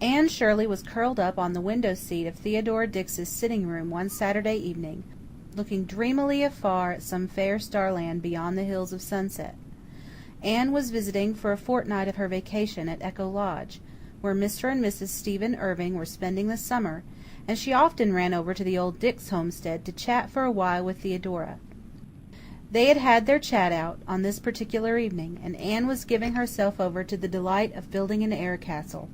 Anne Shirley was curled up on the window-seat of Theodora Dix's sitting-room one Saturday evening, looking dreamily afar at some fair starland beyond the hills of Sunset. Anne was visiting for a fortnight of her vacation at Echo Lodge, where Mr. and Mrs. Stephen Irving were spending the summer, and she often ran over to the old Dix homestead to chat for a while with Theodora. They had had their chat out on this particular evening, and Anne was giving herself over to the delight of building an air castle.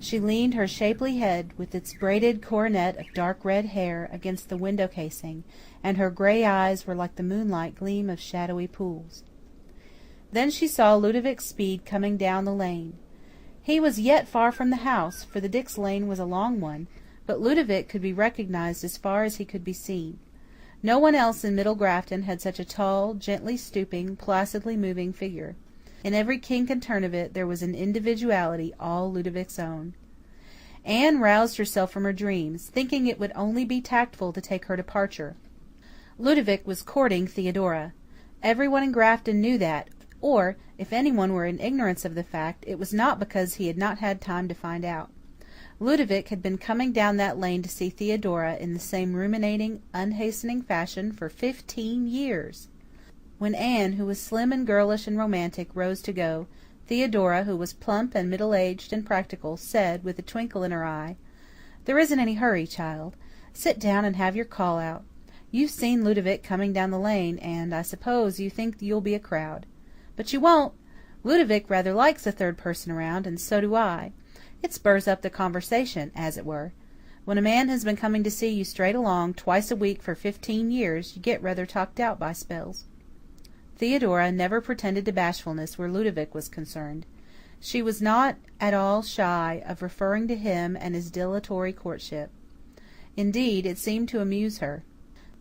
She leaned her shapely head, with its braided coronet of dark red hair, against the window casing, and her gray eyes were like the moonlight gleam of shadowy pools. Then she saw Ludovic Speed coming down the lane. He was yet far from the house, for the Dix lane was a long one, but Ludovic could be recognized as far as he could be seen. No one else in Middle Grafton had such a tall, gently stooping, placidly moving figure. In every kink and turn of it there was an individuality all Ludovic's own. Anne roused herself from her dreams, thinking it would only be tactful to take her departure. Ludovic was courting Theodora. Everyone in Grafton knew that, or, if anyone were in ignorance of the fact, it was not because he had not had time to find out. Ludovic had been coming down that lane to see Theodora in the same ruminating, unhastening fashion for 15 years. When Anne, who was slim and girlish and romantic, rose to go, Theodora, who was plump and middle-aged and practical, said, with a twinkle in her eye, "There isn't any hurry, child. Sit down and have your call out. You've seen Ludovic coming down the lane, and I suppose you think you'll be a crowd. But you won't. Ludovic rather likes a third person around, and so do I. It spurs up the conversation, as it were. When a man has been coming to see you straight along, twice a week for 15 years, you get rather talked out by spells." Theodora never pretended to bashfulness where Ludovic was concerned. She was not at all shy of referring to him and his dilatory courtship. Indeed, it seemed to amuse her.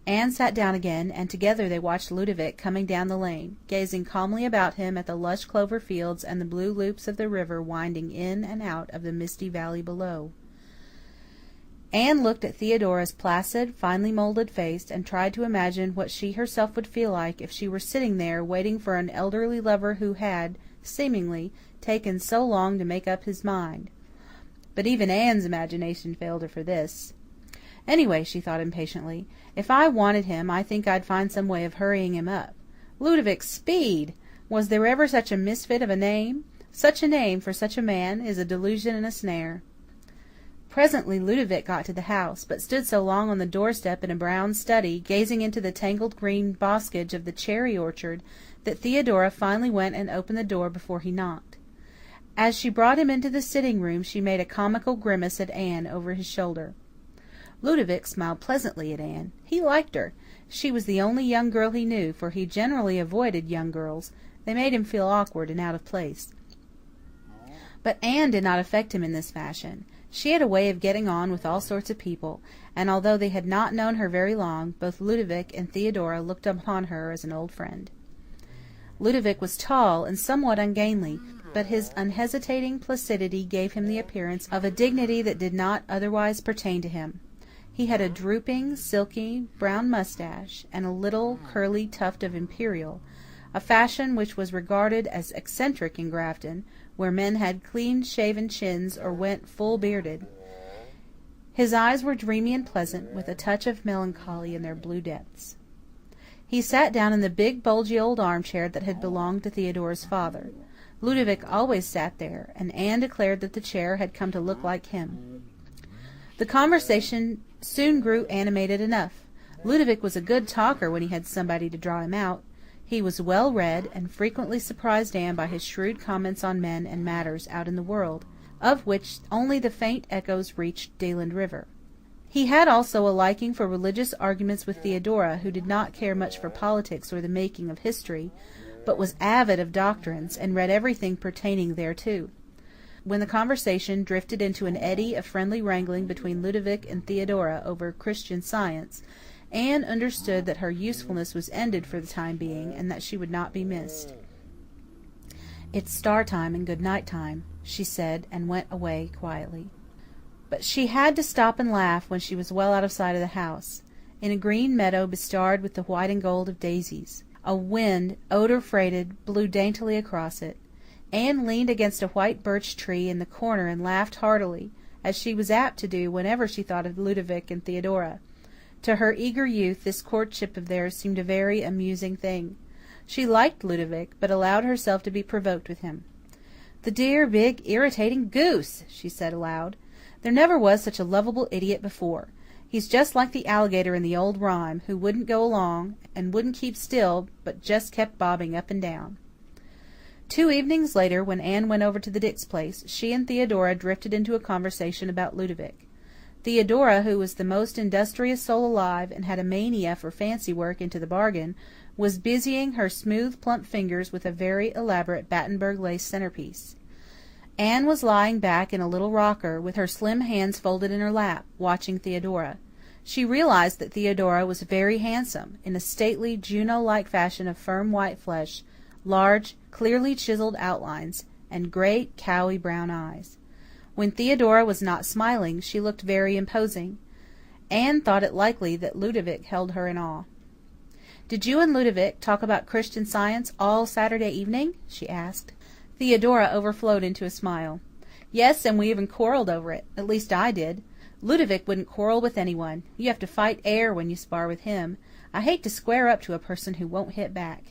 Anne sat down again, and together they watched Ludovic coming down the lane, gazing calmly about him at the lush clover fields and the blue loops of the river winding in and out of the misty valley below. Anne looked at Theodora's placid, finely moulded face, and tried to imagine what she herself would feel like if she were sitting there waiting for an elderly lover who had, seemingly, taken so long to make up his mind. But even Anne's imagination failed her for this. Anyway, she thought impatiently, if I wanted him, I think I'd find some way of hurrying him up. Ludovic Speed! Was there ever such a misfit of a name? Such a name, for such a man, is a delusion and a snare. Presently Ludovic got to the house, but stood so long on the doorstep in a brown study, gazing into the tangled green boskage of the cherry orchard, that Theodora finally went and opened the door before he knocked. As she brought him into the sitting-room, she made a comical grimace at Anne over his shoulder. Ludovic smiled pleasantly at Anne. He liked her. She was the only young girl he knew, for he generally avoided young girls. They made him feel awkward and out of place. But Anne did not affect him in this fashion. She had a way of getting on with all sorts of people, and although they had not known her very long, both Ludovic and Theodora looked upon her as an old friend. Ludovic was tall and somewhat ungainly, but his unhesitating placidity gave him the appearance of a dignity that did not otherwise pertain to him. He had a drooping, silky, brown moustache, and a little, curly tuft of imperial, a fashion which was regarded as eccentric in Grafton, where men had clean-shaven chins or went full-bearded. His eyes were dreamy and pleasant, with a touch of melancholy in their blue depths. He sat down in the big, bulgy old armchair that had belonged to Theodora's father. Ludovic always sat there, and Anne declared that the chair had come to look like him. The conversation soon grew animated enough. Ludovic was a good talker when he had somebody to draw him out. He was well read, and frequently surprised Anne by his shrewd comments on men and matters out in the world, of which only the faint echoes reached Deland River. He had also a liking for religious arguments with Theodora, who did not care much for politics or the making of history, but was avid of doctrines, and read everything pertaining thereto. When the conversation drifted into an eddy of friendly wrangling between Ludovic and Theodora over Christian Science, Anne understood that her usefulness was ended for the time being, and that she would not be missed. "It's star time and good night time," she said, and went away quietly. But she had to stop and laugh when she was well out of sight of the house, in a green meadow bestarred with the white and gold of daisies. A wind, odour-freighted, blew daintily across it. Anne leaned against a white birch tree in the corner and laughed heartily, as she was apt to do whenever she thought of Ludovic and Theodora. To her eager youth this courtship of theirs seemed a very amusing thing. She liked Ludovic, but allowed herself to be provoked with him. "The dear, big, irritating goose!" she said aloud. "There never was such a lovable idiot before. He's just like the alligator in the old rhyme, who wouldn't go along, and wouldn't keep still, but just kept bobbing up and down." 2 evenings later, when Anne went over to the Dix place, she and Theodora drifted into a conversation about Ludovic. Theodora, who was the most industrious soul alive, and had a mania for fancy work into the bargain, was busying her smooth, plump fingers with a very elaborate Battenberg lace centerpiece. Anne was lying back in a little rocker, with her slim hands folded in her lap, watching Theodora. She realized that Theodora was very handsome, in a stately, Juno-like fashion of firm white flesh, large, clearly chiseled outlines, and great, cowy brown eyes. When Theodora was not smiling, she looked very imposing. Anne thought it likely that Ludovic held her in awe. "Did you and Ludovic talk about Christian Science all Saturday evening?" she asked. Theodora overflowed into a smile. "Yes, and we even quarrelled over it. At least I did. Ludovic wouldn't quarrel with anyone. You have to fight air when you spar with him. I hate to square up to a person who won't hit back."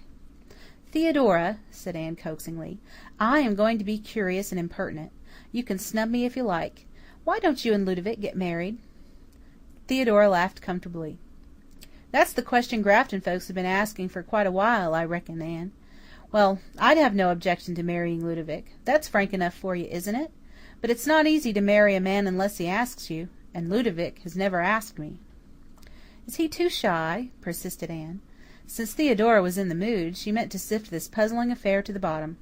"Theodora," said Anne coaxingly, "I am going to be curious and impertinent. You can snub me if you like. Why don't you and Ludovic get married?" Theodora laughed comfortably. "That's the question Grafton folks have been asking for quite a while, I reckon, Anne. Well, I'd have no objection to marrying Ludovic. That's frank enough for you, isn't it? But it's not easy to marry a man unless he asks you, and Ludovic has never asked me." "Is he too shy?" persisted Anne. Since Theodora was in the mood, she meant to sift this puzzling affair to the bottom.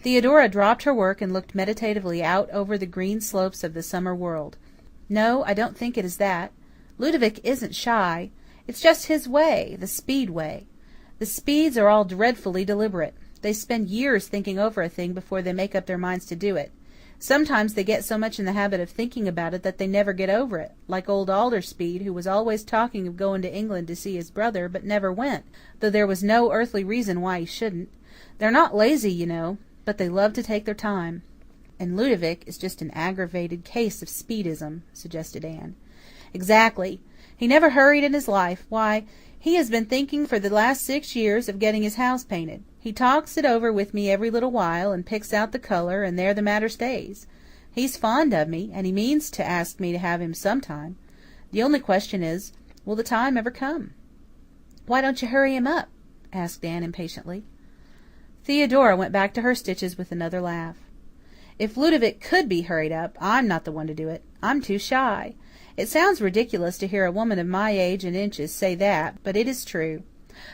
Theodora dropped her work and looked meditatively out over the green slopes of the summer world. "No, I don't think it is that. Ludovic isn't shy. It's just his way, the Speed way. The Speeds are all dreadfully deliberate. They spend years thinking over a thing before they make up their minds to do it. Sometimes they get so much in the habit of thinking about it that they never get over it, like old Alder Speed, who was always talking of going to England to see his brother, but never went, though there was no earthly reason why he shouldn't. They're not lazy, you know, but they love to take their time." "And Ludovic is just an aggravated case of Speedism," suggested Anne. "Exactly. He never hurried in his life. Why, he has been thinking for the last 6 years of getting his house painted. He talks it over with me every little while, and picks out the colour, and there the matter stays. He's fond of me, and he means to ask me to have him sometime. The only question is, will the time ever come?" "Why don't you hurry him up?" asked Anne impatiently. Theodora went back to her stitches with another laugh. "If Ludovic could be hurried up, I'm not the one to do it. I'm too shy. It sounds ridiculous to hear a woman of my age and inches say that, but it is true.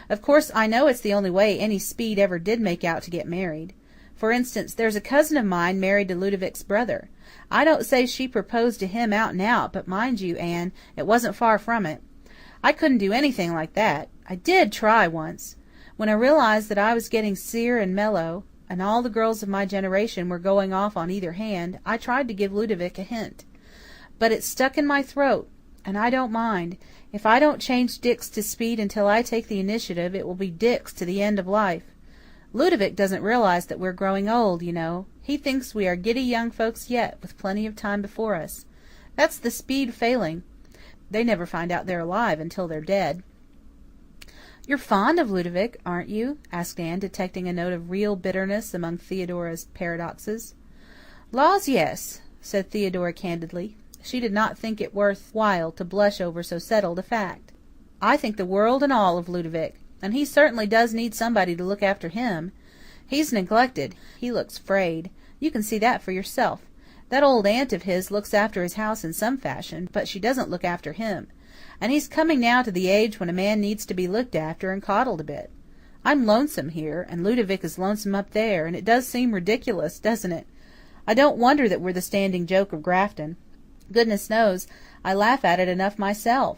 Of course, I know it's the only way any Speed ever did make out to get married. For instance, there's a cousin of mine married to Ludovic's brother. I don't say she proposed to him out and out, but mind you, Anne, it wasn't far from it. I couldn't do anything like that. I did try once. When I realized that I was getting sere and mellow, and all the girls of my generation were going off on either hand, I tried to give Ludovic a hint. But it stuck in my throat, and I don't mind. If I don't change Dix to Speed until I take the initiative, it will be Dix to the end of life. Ludovic doesn't realize that we're growing old, you know. He thinks we are giddy young folks yet, with plenty of time before us. That's the Speed failing. They never find out they're alive until they're dead." "You're fond of Ludovic, aren't you?" asked Anne, detecting a note of real bitterness among Theodora's paradoxes. "Laws, yes," said Theodora candidly. She did not think it worth while to blush over so settled a fact. "I think the world and all of Ludovic, and he certainly does need somebody to look after him. He's neglected. He looks frayed. You can see that for yourself. That old aunt of his looks after his house in some fashion, but she doesn't look after him. And he's coming now to the age when a man needs to be looked after and coddled a bit. I'm lonesome here, and Ludovic is lonesome up there, and it does seem ridiculous, doesn't it? I don't wonder that we're the standing joke of Grafton. Goodness knows, I laugh at it enough myself.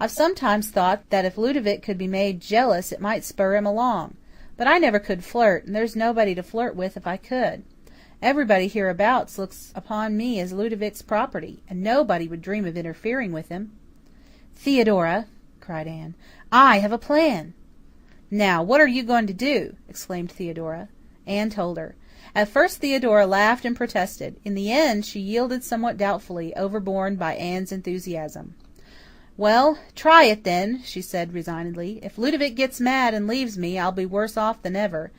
I've sometimes thought that if Ludovic could be made jealous it might spur him along. But I never could flirt, and there's nobody to flirt with if I could. Everybody hereabouts looks upon me as Ludovic's property, and nobody would dream of interfering with him." "Theodora," cried Anne, "I have a plan." "Now, what are you going to do?" exclaimed Theodora. Anne told her. At first Theodora laughed and protested. In the end she yielded somewhat doubtfully, overborne by Anne's enthusiasm. "Well, try it then," she said resignedly. "If Ludovic gets mad and leaves me, I'll be worse off than ever.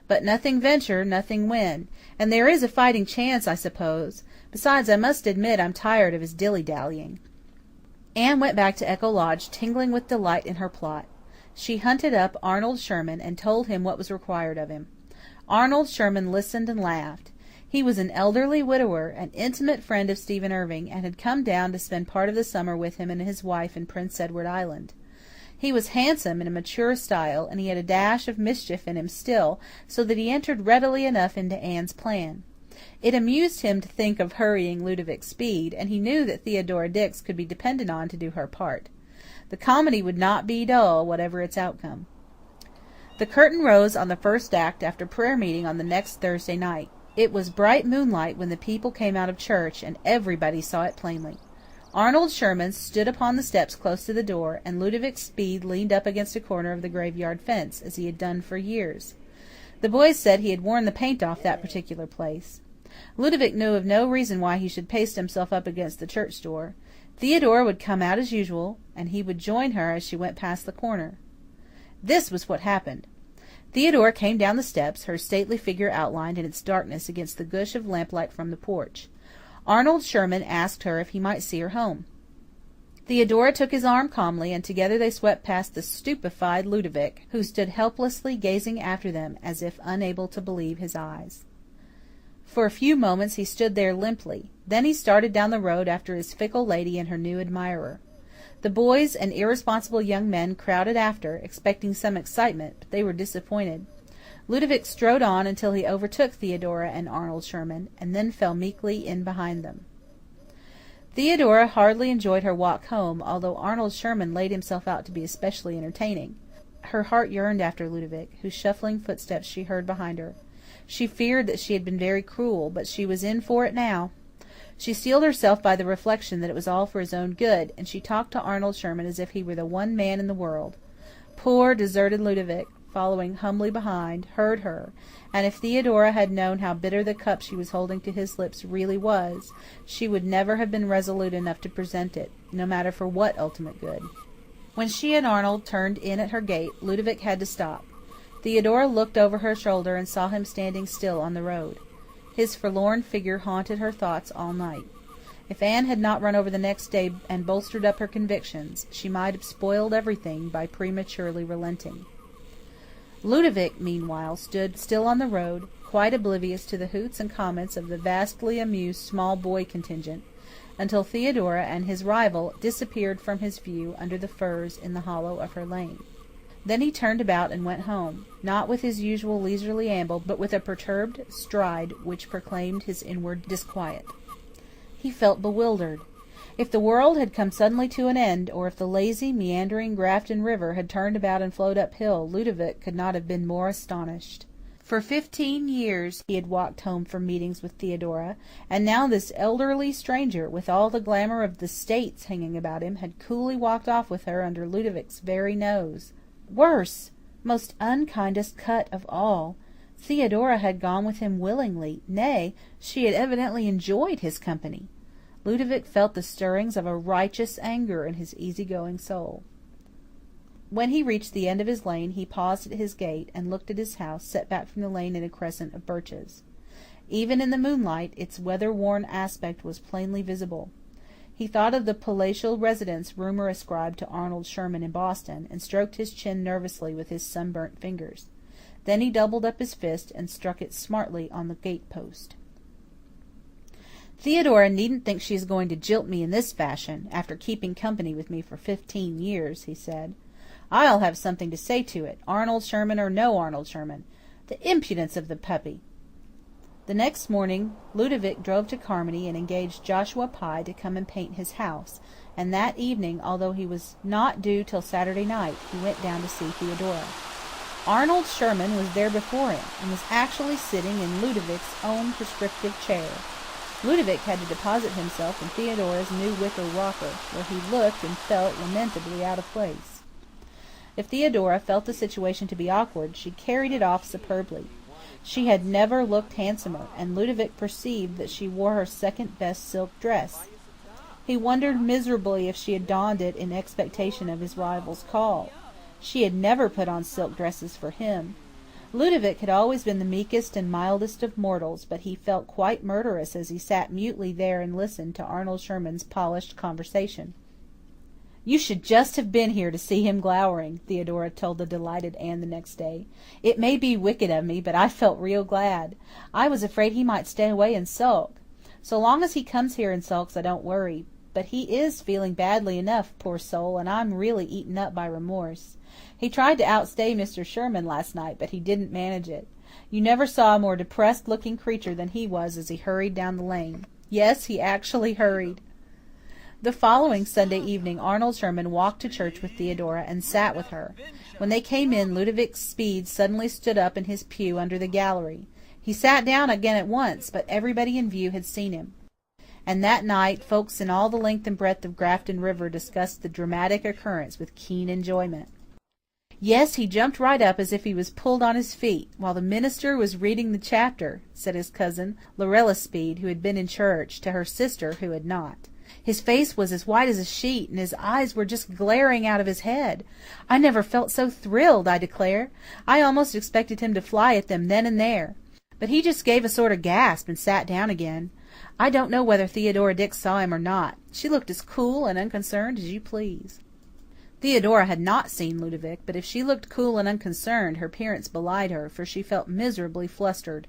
But nothing venture, nothing win. And there is a fighting chance, I suppose. Besides, I must admit I'm tired of his dilly-dallying." Anne went back to Echo Lodge tingling with delight in her plot. She hunted up Arnold Sherman and told him what was required of him. Arnold Sherman listened and laughed. He was an elderly widower, an intimate friend of Stephen Irving, and had come down to spend part of the summer with him and his wife in Prince Edward Island. He was handsome in a mature style, and he had a dash of mischief in him still, so that he entered readily enough into Anne's plan. It amused him to think of hurrying Ludovic Speed, and he knew that Theodora Dix could be depended on to do her part. The comedy would not be dull, whatever its outcome. The curtain rose on the first act after prayer meeting on the next Thursday night. It was bright moonlight when the people came out of church, and everybody saw it plainly. Arnold Sherman stood upon the steps close to the door, and Ludovic Speed leaned up against a corner of the graveyard fence, as he had done for years. The boys said he had worn the paint off that particular place. Ludovic knew of no reason why he should paste himself up against the church door. Theodora would come out as usual, and he would join her as she went past the corner. This was what happened. Theodora came down the steps, her stately figure outlined in its darkness against the gush of lamplight from the porch. Arnold Sherman asked her if he might see her home. Theodora took his arm calmly, and together they swept past the stupefied Ludovic, who stood helplessly gazing after them as if unable to believe his eyes. For a few moments he stood there limply. Then he started down the road after his fickle lady and her new admirer. The boys and irresponsible young men crowded after, expecting some excitement, but they were disappointed. Ludovic strode on until he overtook Theodora and Arnold Sherman, and then fell meekly in behind them. Theodora hardly enjoyed her walk home, although Arnold Sherman laid himself out to be especially entertaining. Her heart yearned after Ludovic, whose shuffling footsteps she heard behind her. She feared that she had been very cruel, but she was in for it now. She steeled herself by the reflection that it was all for his own good, and she talked to Arnold Sherman as if he were the one man in the world. Poor, deserted Ludovic, following humbly behind, heard her, and if Theodora had known how bitter the cup she was holding to his lips really was, she would never have been resolute enough to present it, no matter for what ultimate good. When she and Arnold turned in at her gate, Ludovic had to stop. Theodora looked over her shoulder and saw him standing still on the road. His forlorn figure haunted her thoughts all night. If Anne had not run over the next day and bolstered up her convictions, she might have spoiled everything by prematurely relenting. Ludovic, meanwhile, stood still on the road, quite oblivious to the hoots and comments of the vastly amused small boy contingent, until Theodora and his rival disappeared from his view under the firs in the hollow of her lane. Then he turned about and went home, not with his usual leisurely amble, but with a perturbed stride which proclaimed his inward disquiet. He felt bewildered. If the world had come suddenly to an end, or if the lazy, meandering Grafton River had turned about and flowed uphill, Ludovic could not have been more astonished. For 15 years he had walked home from meetings with Theodora, and now this elderly stranger, with all the glamour of the States hanging about him, had coolly walked off with her under Ludovic's very nose. Worse, most unkindest cut of all, Theodora had gone with him willingly, nay, she had evidently enjoyed his company. Ludovic felt the stirrings of a righteous anger in his easy-going soul. When he reached the end of his lane, he paused at his gate and looked at his house, set back from the lane in a crescent of birches. Even in the moonlight, its weather-worn aspect was plainly visible. He thought of the palatial residence rumour ascribed to Arnold Sherman in Boston, and stroked his chin nervously with his sunburnt fingers. Then he doubled up his fist and struck it smartly on the gate-post. "Theodora needn't think she is going to jilt me in this fashion, after keeping company with me for 15 years," he said. "I'll have something to say to it, Arnold Sherman or no Arnold Sherman. The impudence of the puppy!" The next morning Ludovic drove to Carmody and engaged Joshua Pye to come and paint his house, and that evening, although he was not due till Saturday night, he went down to see Theodora. Arnold Sherman was there before him, and was actually sitting in Ludovic's own prescriptive chair. Ludovic had to deposit himself in Theodora's new wicker rocker, where he looked and felt lamentably out of place. If Theodora felt the situation to be awkward, she carried it off superbly. She had never looked handsomer, and Ludovic perceived that she wore her second-best silk dress. He wondered miserably if she had donned it in expectation of his rival's call. She had never put on silk dresses for him. Ludovic had always been the meekest and mildest of mortals, but he felt quite murderous as he sat mutely there and listened to Arnold Sherman's polished conversation. "You should just have been here to see him glowering," Theodora told the delighted Anne the next day. "It may be wicked of me, but I felt real glad. I was afraid he might stay away and sulk. So long as he comes here and sulks I don't worry. But he is feeling badly enough, poor soul, and I'm really eaten up by remorse. He tried to outstay Mr. Sherman last night, but he didn't manage it. You never saw a more depressed-looking creature than he was as he hurried down the lane. Yes, he actually hurried." The following Sunday evening Arnold Sherman walked to church with Theodora and sat with her. When they came in, Ludovic Speed suddenly stood up in his pew under the gallery. He sat down again at once, but everybody in view had seen him. And that night folks in all the length and breadth of Grafton River discussed the dramatic occurrence with keen enjoyment. "Yes, he jumped right up as if he was pulled on his feet, while the minister was reading the chapter," said his cousin, Lorella Speed, who had been in church, to her sister, who had not. "His face was as white as a sheet, and his eyes were just glaring out of his head. I never felt so thrilled, I declare. I almost expected him to fly at them then and there. But he just gave a sort of gasp and sat down again. I don't know whether Theodora Dix saw him or not. She looked as cool and unconcerned as you please." Theodora had not seen Ludovic, but if she looked cool and unconcerned, her appearance belied her, for she felt miserably flustered.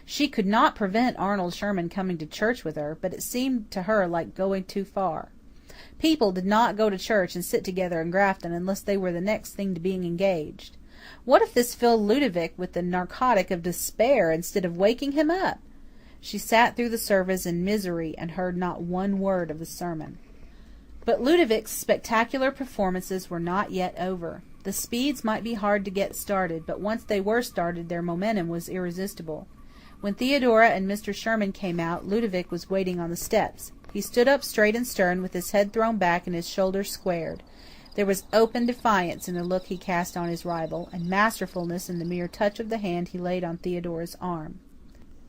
She could not prevent Arnold Sherman coming to church with her, but it seemed to her like going too far. People did not go to church and sit together in Grafton unless they were the next thing to being engaged. What if this filled Ludovic with the narcotic of despair instead of waking him up? She sat through the service in misery and heard not one word of the sermon. But Ludovic's spectacular performances were not yet over. The Speeds might be hard to get started, but once they were started their momentum was irresistible. When Theodora and Mr. Sherman came out, Ludovic was waiting on the steps. He stood up straight and stern, with his head thrown back and his shoulders squared. There was open defiance in the look he cast on his rival, and masterfulness in the mere touch of the hand he laid on Theodora's arm.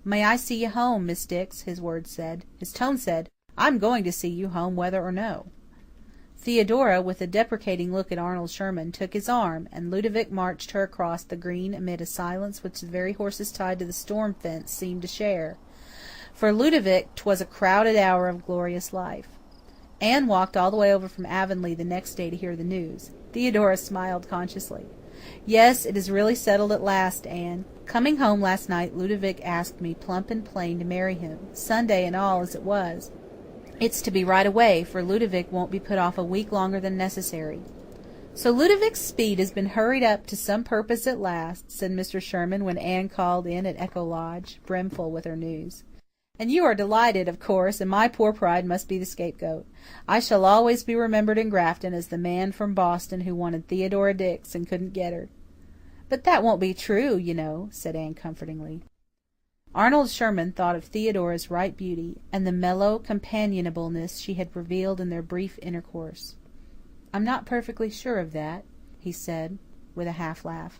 "May I see you home, Miss Dix?" his words said. His tone said, "I'm going to see you home, whether or no." Theodora, with a deprecating look at Arnold Sherman, took his arm, and Ludovic marched her across the green amid a silence which the very horses tied to the storm fence seemed to share. For Ludovic 'twas a crowded hour of glorious life. Anne walked all the way over from Avonlea the next day to hear the news. Theodora smiled consciously. "Yes, it is really settled at last, Anne. Coming home last night, Ludovic asked me plump and plain to marry him, Sunday and all as it was. It's to be right away, for Ludovic won't be put off a week longer than necessary." "So Ludovic Speed has been hurried up to some purpose at last," said Mr. Sherman when Anne called in at Echo Lodge, brimful with her news. "And you are delighted, of course, and my poor pride must be the scapegoat. I shall always be remembered in Grafton as the man from Boston who wanted Theodora Dix and couldn't get her." "But that won't be true, you know," said Anne comfortingly. Arnold Sherman thought of Theodora's ripe beauty, and the mellow companionableness she had revealed in their brief intercourse. "I'm not perfectly sure of that," he said, with a half laugh.